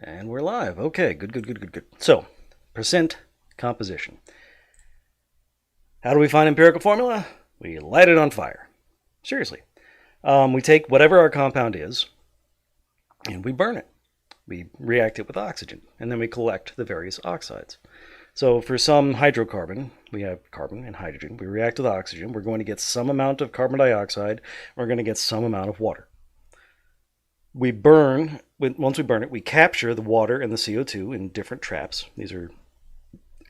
And we're live. Okay, good. So, percent composition. How do we find empirical formula? We light it on fire. Seriously. We take whatever our compound is and we burn it. We react it with oxygen, and then we collect the various oxides. So for some hydrocarbon, we have carbon and hydrogen. We react with oxygen. We're going to get some amount of carbon dioxide. We're going to get some amount of water. We burn, once we burn it, we capture the water and the CO2 in different traps. These are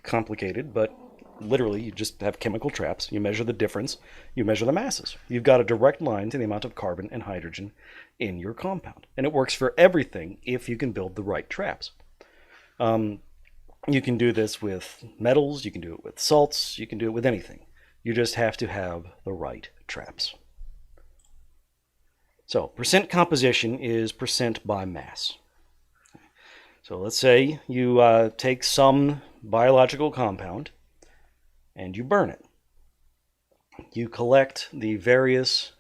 complicated, but literally you just have chemical traps. You measure the difference, you measure the masses. You've got a direct line to the amount of carbon and hydrogen in your compound. And it works for everything if you can build the right traps. You can do this with metals, you can do it with salts, you can do it with anything. You just have to have the right traps. So percent composition is percent by mass. So let's say you take some biological compound and you burn it. You collect the various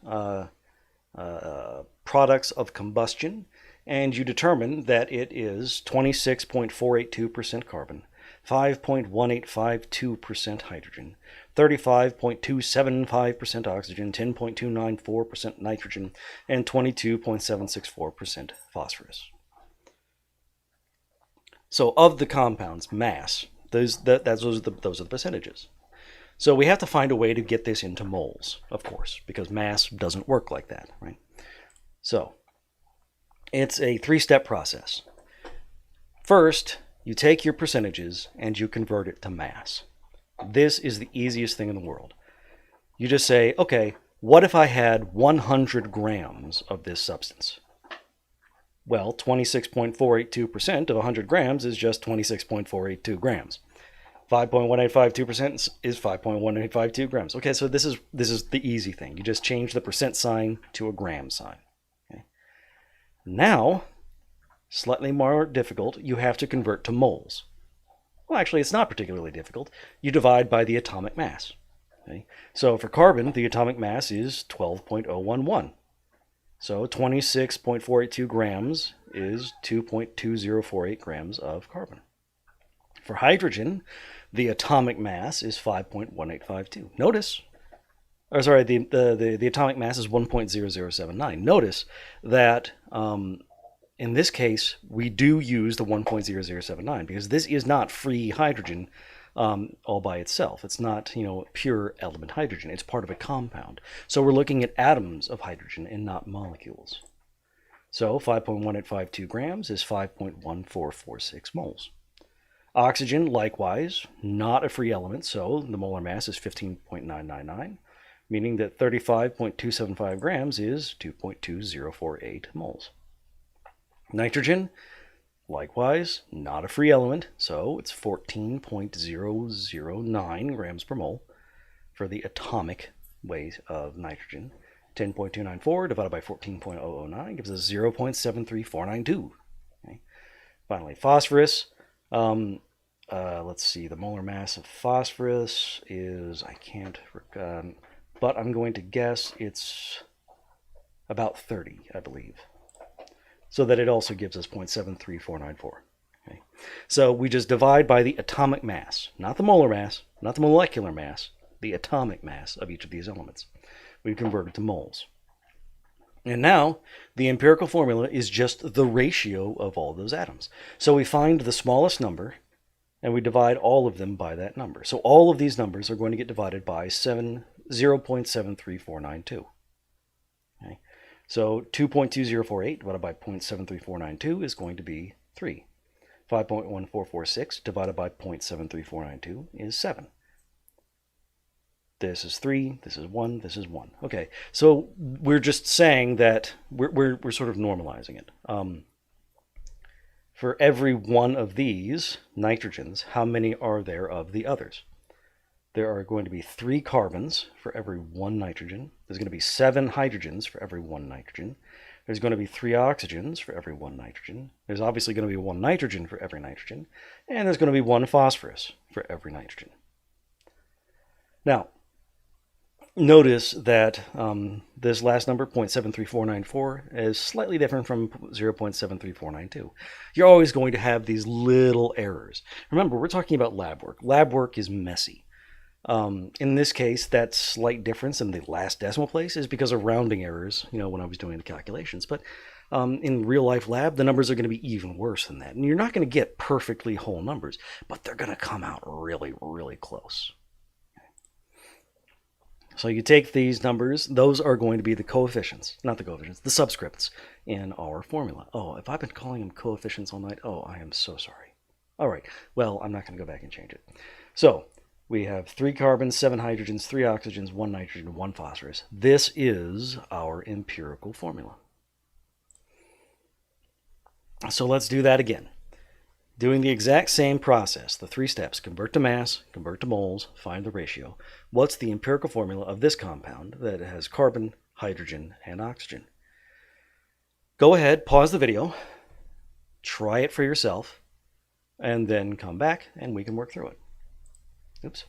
products of combustion and you determine that it is 26.482% carbon, 5.1852% hydrogen, 35.275% oxygen, 10.294% nitrogen, and 22.764% phosphorus. So of the compound's mass, those are the percentages. So we have to find a way to get this into moles, of course, because mass doesn't work like that, right? So it's a three-step process. First, you take your percentages and you convert it to mass. This is the easiest thing in the world. You just say, okay, what if I had 100 grams of this substance? Well, 26.482% of 100 grams is just 26.482 grams. 5.1852% is 5.1852 grams. Okay, so this is the easy thing. You just change the percent sign to a gram sign. Okay. Now, slightly more difficult, you have to convert to moles. Well, actually, it's not particularly difficult. You divide by the atomic mass. Okay? So for carbon, the atomic mass is 12.011. So 26.482 grams is 2.2048 grams of carbon. For hydrogen, the atomic mass is 5.1852. Notice, or sorry, the atomic mass is 1.0079. Notice that in this case, we do use the 1.0079 because this is not free hydrogen all by itself. It's not, pure element hydrogen. It's part of a compound. So we're looking at atoms of hydrogen and not molecules. So 5.1852 grams is 5.1446 moles. Oxygen, likewise, not a free element, so the molar mass is 15.999, meaning that 35.275 grams is 2.2048 moles. Nitrogen, likewise, not a free element, so it's 14.009 grams per mole for the atomic weight of nitrogen. 10.294 divided by 14.009 gives us 0.73492. Okay. Finally, phosphorus. Let's see, the molar mass of phosphorus is, but I'm going to guess it's about 30, I believe. So that it also gives us 0.73494. Okay. So we just divide by the atomic mass, not the molar mass, not the molecular mass, the atomic mass of each of these elements. We've converted to moles. And now the empirical formula is just the ratio of all those atoms. So we find the smallest number and we divide all of them by that number. So all of these numbers are going to get divided by 0.73492. Okay. So 2.2048 divided by 0.73492 is going to be 3. 5.1446 divided by 0.73492 is 7. This is 3, this is 1, this is 1. Okay, so we're just saying that we're sort of normalizing it. For every one of these nitrogens, how many are there of the others? There are going to be 3 carbons for every 1 nitrogen. There's going to be 7 hydrogens for every 1 nitrogen. There's going to be 3 oxygens for every 1 nitrogen. There's obviously going to be 1 nitrogen for every nitrogen. And there's going to be 1 phosphorus for every nitrogen. Now, notice that this last number, 0.73494, is slightly different from 0.73492. You're always going to have these little errors. Remember, we're talking about lab work. Lab work is messy. In this case, that slight difference in the last decimal place is because of rounding errors, when I was doing the calculations. But in real life lab, the numbers are going to be even worse than that. And you're not going to get perfectly whole numbers, but they're going to come out really, really close. So you take these numbers, those are going to be the coefficients, not the coefficients, the subscripts in our formula. Oh, if I've been calling them coefficients all night, oh, I am so sorry. All right, well, I'm not going to go back and change it. So we have 3 carbons, 7 hydrogens, 3 oxygens, 1 nitrogen, 1 phosphorus. This is our empirical formula. So let's do that again. Doing the exact same process, the 3 steps: convert to mass, convert to moles, find the ratio. What's the empirical formula of this compound that has carbon, hydrogen, and oxygen? Go ahead, pause the video, try it for yourself, and then come back and we can work through it. Oops.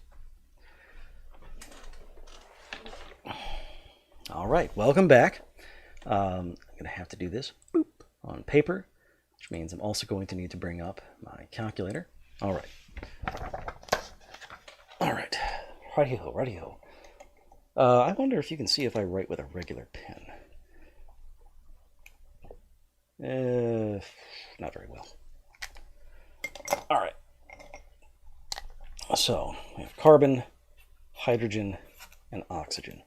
All right, welcome back. I'm going to have to do this on paper, which means I'm also going to need to bring up my calculator. All right. All right. Righty-ho, righty-ho. I wonder if you can see if I write with a regular pen. Not very well. All right. So we have carbon, hydrogen, and oxygen.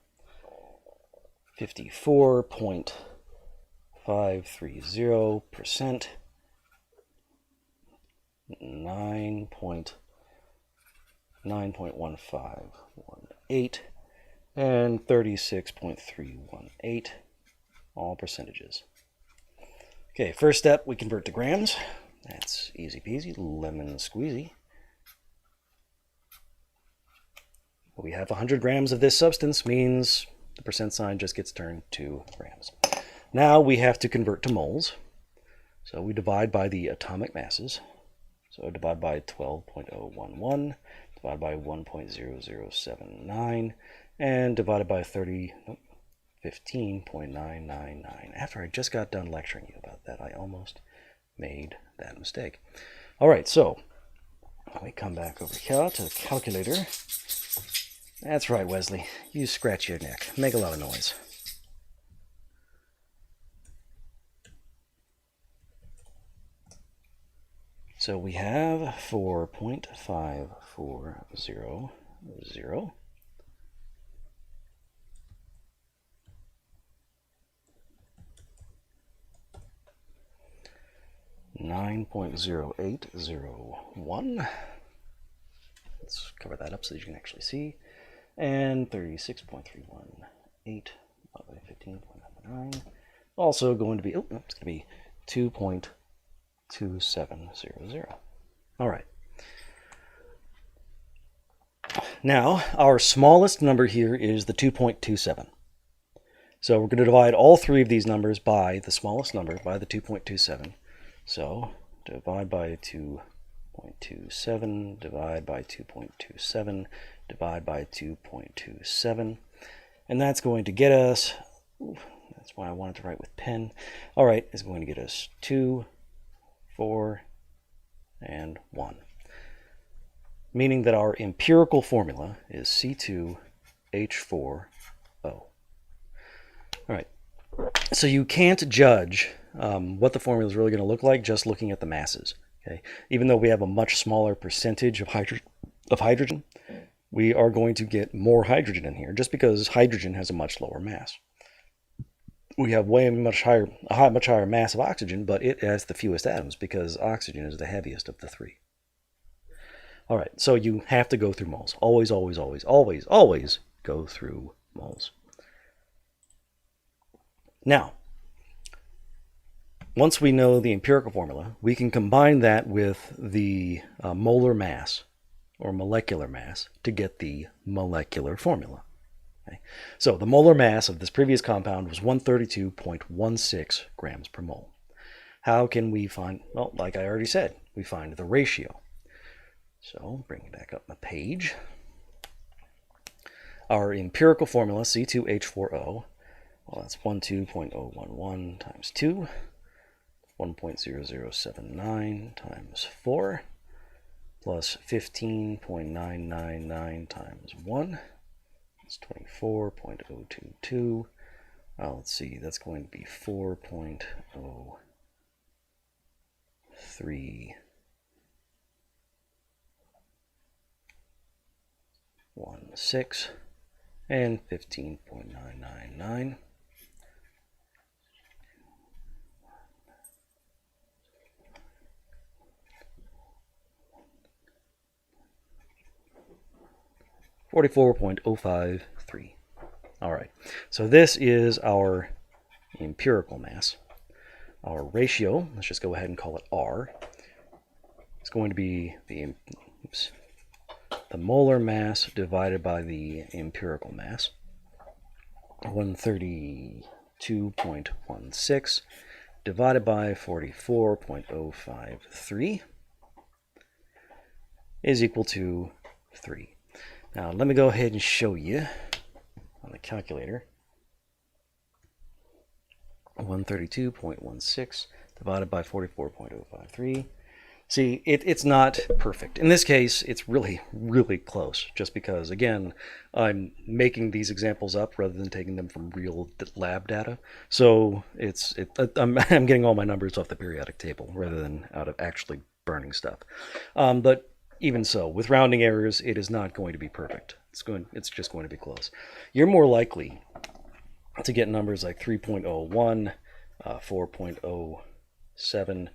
54.530%, 9.1518, and 36.318, all percentages. Okay, first step, we convert to grams. That's easy peasy, lemon squeezy. We have 100 grams of this substance, means the percent sign just gets turned to grams. Now we have to convert to moles. So we divide by the atomic masses. So divide by 12.011, divide by 1.0079, and divided by 15.999. After I just got done lecturing you about that, I almost made that mistake. All right, so we come back over here to the calculator. That's right, Wesley. You scratch your neck. Make a lot of noise. So we have 4.5400. 9.0801. Let's cover that up so that you can actually see. And 36.318 by 15.99. Also going to be, it's going to be 2.2700. All right. Now, our smallest number here is the 2.27. So we're going to divide all 3 of these numbers by the smallest number, by the 2.27. So divide by 2.27, divide by 2.27, divide by 2.27. And that's going to get us, that's why I wanted to write with pen. All right, it's going to get us 2, 4, and 1. Meaning that our empirical formula is C2H4O. All right, so you can't judge what the formula is really going to look like just looking at the masses. Okay, even though we have a much smaller percentage of hydrogen, we are going to get more hydrogen in here just because hydrogen has a much lower mass. We have a much higher mass of oxygen, but it has the fewest atoms because oxygen is the heaviest of the 3. All right, so you have to go through moles. Always, always, always, always, always go through moles. Now, once we know the empirical formula, we can combine that with the molar mass or molecular mass to get the molecular formula. Okay? So the molar mass of this previous compound was 132.16 grams per mole. How can we find, well, like I already said, we find the ratio. So bring back up my page. our empirical formula, C2H4O, well, that's 12.011 times 2, 1.0079 times 4, plus 15.999 times 1. That's 24.022. Let's see, that's going to be 4.0316, and 15.999. $44.053. All right, so this is our empirical mass. Our ratio, let's just go ahead and call it R. It's going to be the molar mass divided by the empirical mass. 132.16 divided by 44.053 is equal to 3. Now let me go ahead and show you on the calculator. 132.16 divided by 44.053. See, it's not perfect. In this case, it's really, really close, just because, again, I'm making these examples up rather than taking them from real lab data. So I'm getting all my numbers off the periodic table rather than out of actually burning stuff. But even so, with rounding errors, it is not going to be perfect. It's just going to be close. You're more likely to get numbers like 3.01, 4.07,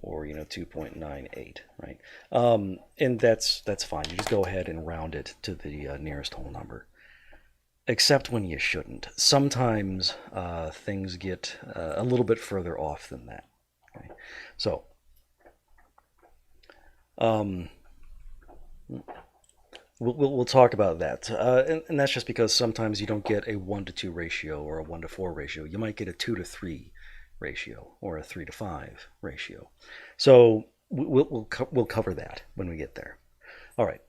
or 2.98, right? And that's fine. You just go ahead and round it to the nearest whole number. Except when you shouldn't. Sometimes things get a little bit further off than that. Okay? So, we'll talk about that, and that's just because sometimes you don't get a 1-to-2 ratio or a 1-to-4 ratio. You might get a 2-to-3 ratio or a 3-to-5 ratio. So we'll cover that when we get there. All right.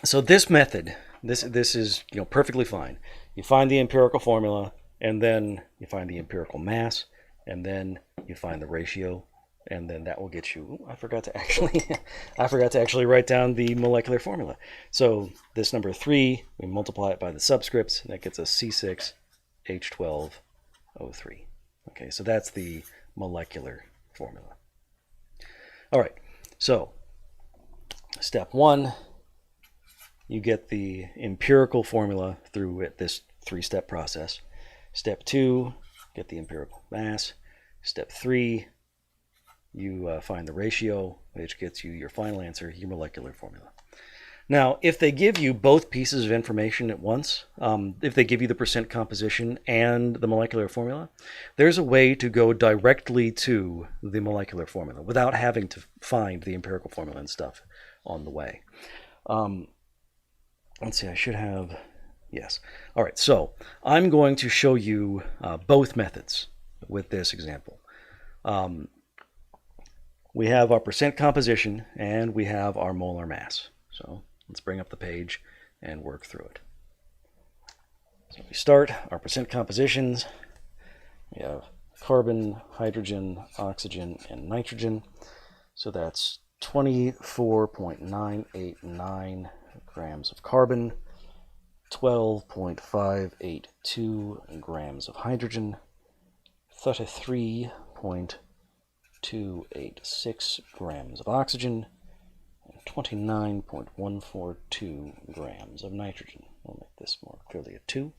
So this method, this is perfectly fine. You find the empirical formula, and then you find the empirical mass, and then you find the ratio. And then that will get you. I forgot to actually write down the molecular formula. So this number 3, we multiply it by the subscripts, and that gets us C6H12O3. Okay, so that's the molecular formula. All right. So step 1, you get the empirical formula through this 3-step process. Step 2, get the empirical mass. Step 3. You find the ratio, which gets you your final answer, your molecular formula. Now, if they give you both pieces of information at once, if they give you the percent composition and the molecular formula, there's a way to go directly to the molecular formula without having to find the empirical formula and stuff on the way. Let's see, I should have, yes. All right, so I'm going to show you both methods with this example. We have our percent composition and we have our molar mass. So let's bring up the page and work through it. So we start our percent compositions. We have carbon, hydrogen, oxygen, and nitrogen. So that's 24.989 grams of carbon, 12.582 grams of hydrogen, 33.286 grams of oxygen, and 29.142 grams of nitrogen. I'll make this more clearly a 2.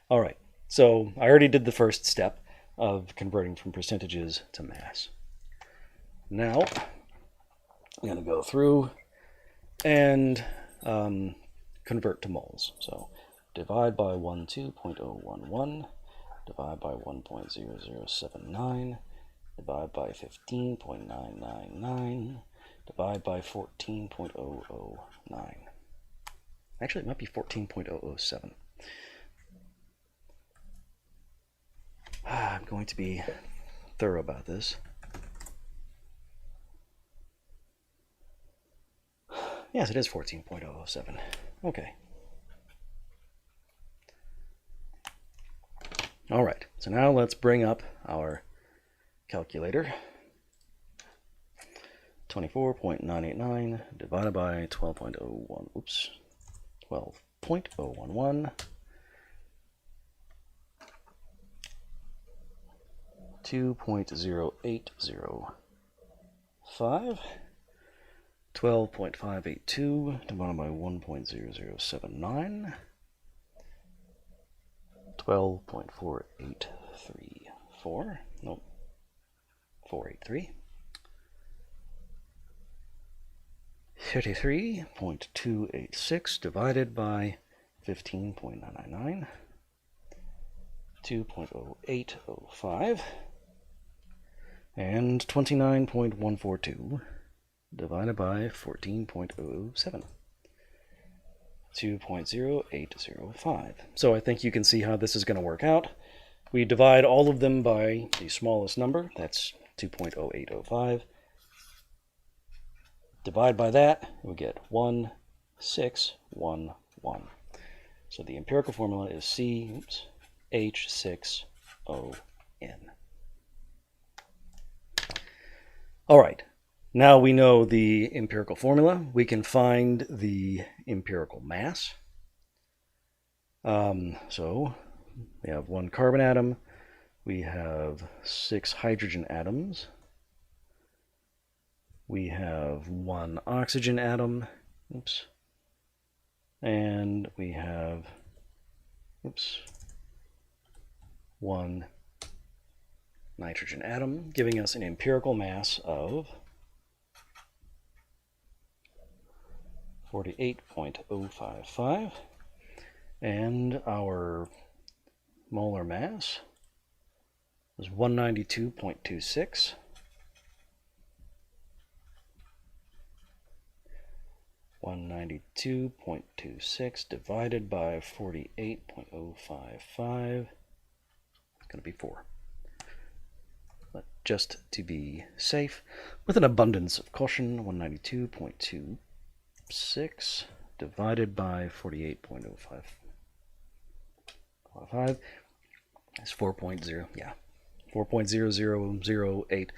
All right, so I already did the first step of converting from percentages to mass. Now, I'm going to go through and convert to moles. So divide by 12.011, divide by 1.0079, divide by 15.999, divide by 14.009. Actually, it might be 14.007. I'm going to be thorough about this. Yes, it is 14.007. Okay. All right, so now let's bring up our calculator. 24.989 divided by 12.01, oops, 12.011, 2.0805, 12.582 divided by 1.0079, 12.4834, nope, 483, 33.286 divided by 15.999, 2.0805, and 29.142 divided by 14.007. 2.0805. So I think you can see how this is going to work out. We divide all of them by the smallest number, that's 2.0805. Divide by that, we get 1611. So the empirical formula is CH6ON. All right, now we know the empirical formula. We can find the empirical mass. So we have one carbon atom. We have 6 hydrogen atoms. We have one oxygen atom. Oops. And we have, one nitrogen atom, giving us an empirical mass of 48.055, and our molar mass is 192.26. 192.26 divided by 48.055 is going to be 4. But just to be safe, with an abundance of caution, 192.26 divided by 48.055 is 4.0, yeah, 4.0008.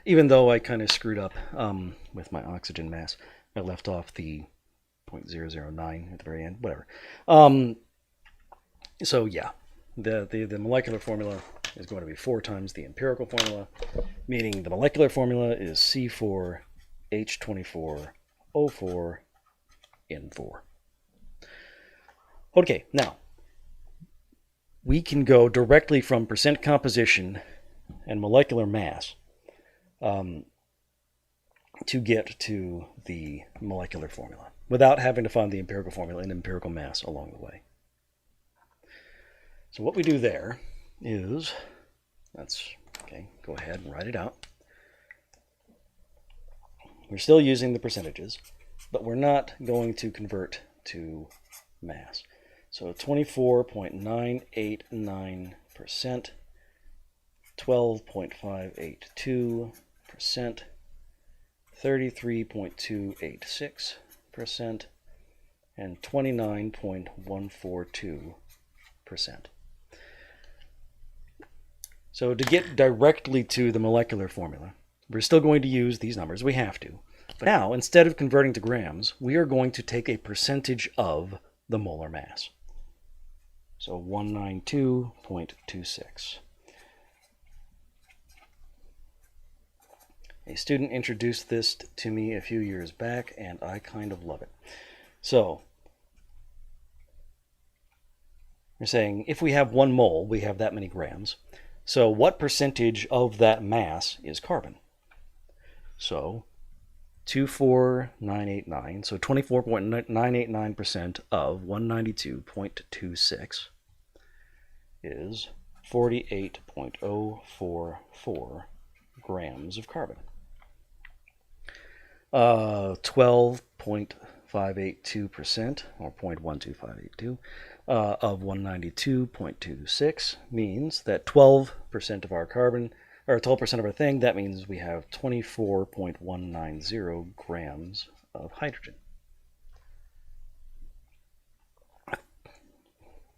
Even though I kind of screwed up with my oxygen mass, I left off the 0.009 at the very end, whatever. So yeah, the molecular formula is going to be 4 times the empirical formula, meaning the molecular formula is C4H24O4N4. Okay, now we can go directly from percent composition and molecular mass to get to the molecular formula without having to find the empirical formula and empirical mass along the way. So what we do there is, go ahead and write it out. We're still using the percentages, but we're not going to convert to mass. So 24.989%, 12.582%, 33.286%, and 29.142%. So to get directly to the molecular formula, we're still going to use these numbers. We have to. But now, instead of converting to grams, we are going to take a percentage of the molar mass. So 192.26. A student introduced this to me a few years back, and I kind of love it. So we're saying if we have 1 mole, we have that many grams. So what percentage of that mass is carbon? So 24989, so 24.989% of 192.26 is 48.044 grams of carbon. 12.582%, or 0.12582, of 192.26 means that 12% of our carbon, or 12% of our thing, that means we have 24.190 grams of hydrogen.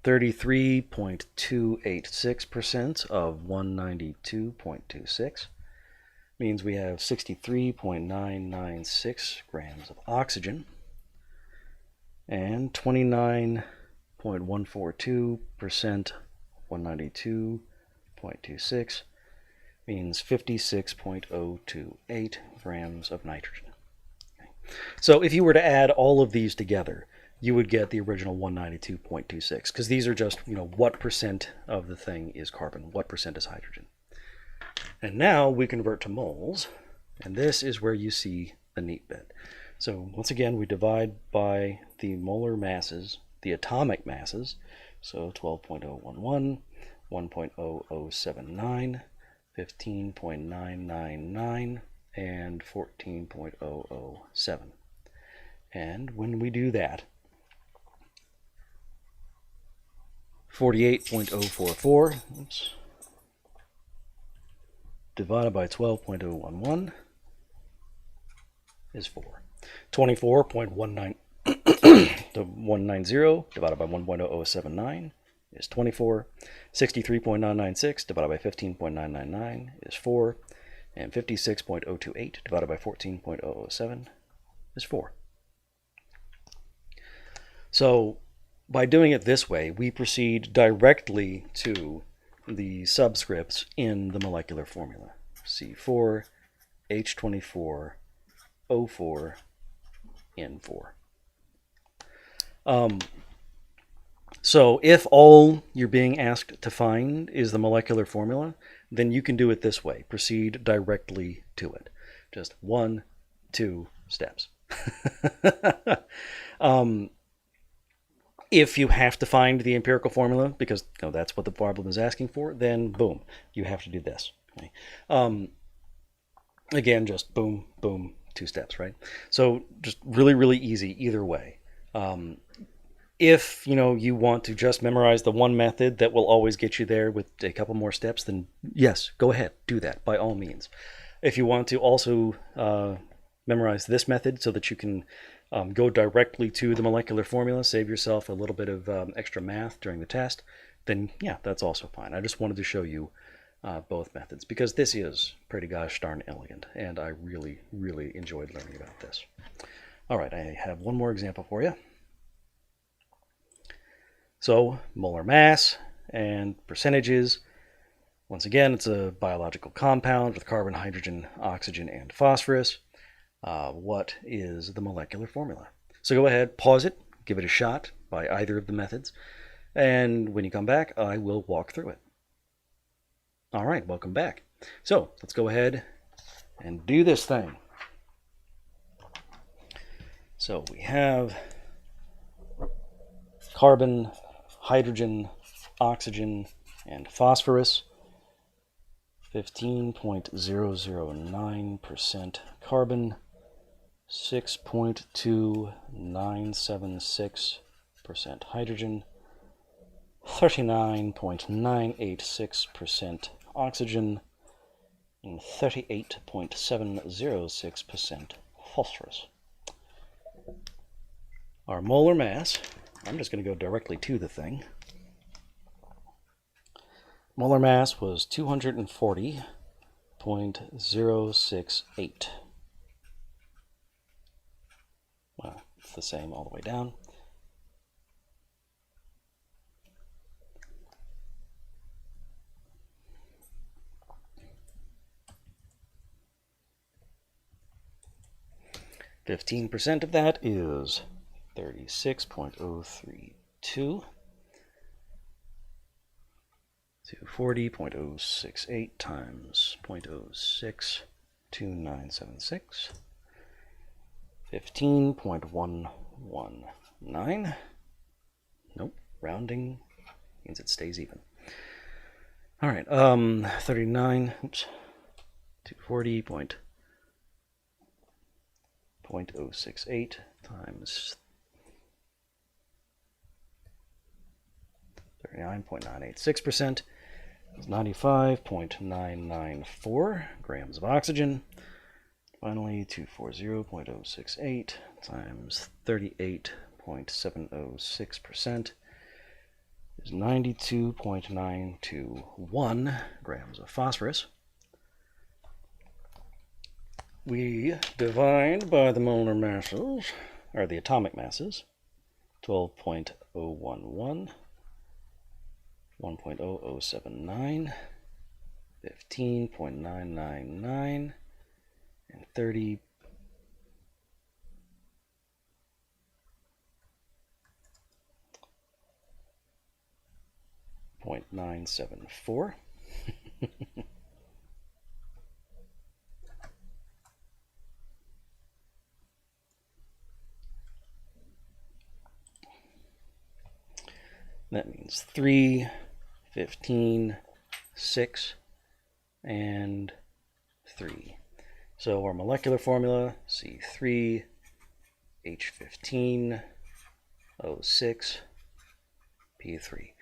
33.286% of 192.26 means we have 63.996 grams of oxygen, and 29.142% 192.26 means 56.028 grams of nitrogen. Okay. So if you were to add all of these together, you would get the original 192.26, because these are just, what percent of the thing is carbon, what percent is hydrogen. And now we convert to moles, and this is where you see the neat bit. So once again, we divide by the molar masses, the atomic masses, so 12.011, 1.0079, 15.999, and 14.007. And when we do that, 48.044 divided by 12.011 is 4. 24.190 divided by 1.0079 is 24. 63.996 divided by 15.999 is 4. And 56.028 divided by 14.007 is 4. So by doing it this way, we proceed directly to the subscripts in the molecular formula. C4, H24, O4, N4. So if all you're being asked to find is the molecular formula, then you can do it this way. Proceed directly to it. Just 1, 2 steps. If you have to find the empirical formula, because that's what the problem is asking for, then boom, you have to do this. Okay? Again, just boom, boom, 2 steps, right? So just really, really easy either way. If you want to just memorize the one method that will always get you there with a couple more steps, then yes, go ahead, do that by all means. If you want to also memorize this method so that you can go directly to the molecular formula, save yourself a little bit of extra math during the test, then yeah, that's also fine. I just wanted to show you both methods because this is pretty gosh darn elegant, and I really, really enjoyed learning about this. All right, I have one more example for you. So, molar mass and percentages. Once again, it's a biological compound with carbon, hydrogen, oxygen, and phosphorus. What is the molecular formula? So go ahead, pause it, give it a shot by either of the methods, and when you come back, I will walk through it. All right, welcome back. So let's go ahead and do this thing. So we have carbon, hydrogen, oxygen, and phosphorus. 15.009% carbon, 6.2976% hydrogen, 39.986% oxygen, and 38.706% phosphorus. Our molar mass, I'm just going to go directly to the thing. Molar mass was 240.068. Well, it's the same all the way down. %, of that is 36.032. 240.068 times 0.062976. 15.119. Nope, rounding means it stays even. All right, 240.068 times 39.986% is 95.994 grams of oxygen. Finally, 240.068 times 38.706% is 92.921 grams of phosphorus. We divide by the molar masses, or the atomic masses, 12.011, 1.0079, 15.999, and 30. 0.974. That means 3, 15, 6, and 3. So our molecular formula, C3, H15, O6, P3.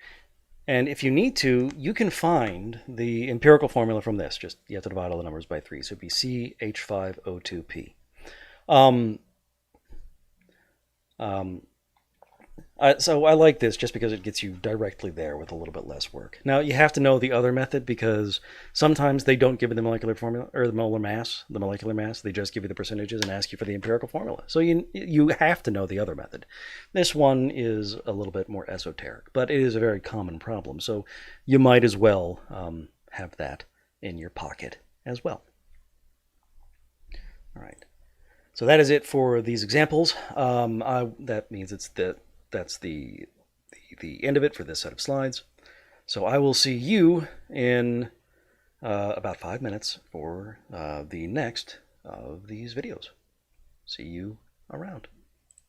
And if you need to, you can find the empirical formula from this. Just you have to divide all the numbers by 3. So it'd be CH5O2P. So I like this just because it gets you directly there with a little bit less work. Now you have to know the other method because sometimes they don't give you the molecular formula or the molar mass, the molecular mass. They just give you the percentages and ask you for the empirical formula. So you have to know the other method. This one is a little bit more esoteric, but it is a very common problem. So you might as well have that in your pocket as well. All right. So that is it for these examples. That means that's the end of it for this set of slides. So I will see you in about 5 minutes for the next of these videos. See you around.